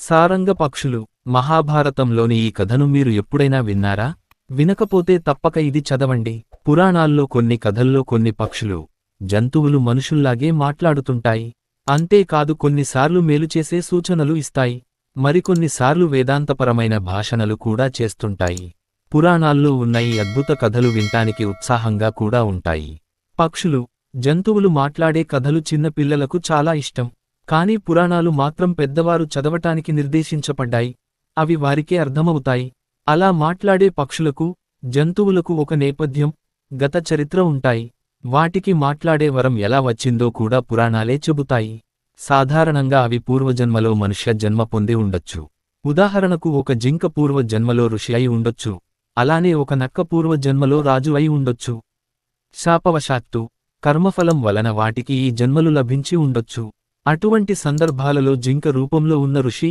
సారంగ పక్షులు. మహాభారతంలోని ఈ కథను మీరు ఎప్పుడైనా విన్నారా? వినకపోతే తప్పక ఇది చదవండి. పురాణాల్లో కొన్ని కథల్లో కొన్ని పక్షులు, జంతువులు మనుషుల్లాగే మాట్లాడుతుంటాయి. అంతేకాదు కొన్నిసార్లు మేలుచేసే సూచనలు ఇస్తాయి. మరికొన్నిసార్లు వేదాంతపరమైన భాషణలు కూడా చేస్తుంటాయి. పురాణాల్లో ఉన్న ఈ అద్భుత కథలు వింటానికి ఉత్సాహంగా కూడా ఉంటాయి. పక్షులు, జంతువులు మాట్లాడే కథలు చిన్న పిల్లలకు చాలా ఇష్టం. కానీ పురాణాలు మాత్రం పెద్దవారు చదవటానికి నిర్దేశించబడ్డాయి. అవి వారికే అర్థమవుతాయి. అలా మాట్లాడే పక్షులకు, జంతువులకు ఒక నేపథ్యం, గత చరిత్ర ఉంటాయి. వాటికి మాట్లాడే వరం ఎలా వచ్చిందో కూడా పురాణాలే చెబుతాయి. సాధారణంగా అవి పూర్వజన్మలో మనుష్య జన్మ పొంది ఉండొచ్చు. ఉదాహరణకు ఒక జింక పూర్వజన్మలో ఋషి అయి ఉండొచ్చు. అలానే ఒక నక్క పూర్వజన్మలో రాజు అయి ఉండొచ్చు. శాపవశాత్తు, కర్మఫలం వలన వాటికి ఈ జన్మలు లభించి ఉండొచ్చు. అటువంటి సందర్భాలలో జింక రూపంలో ఉన్న ఋషి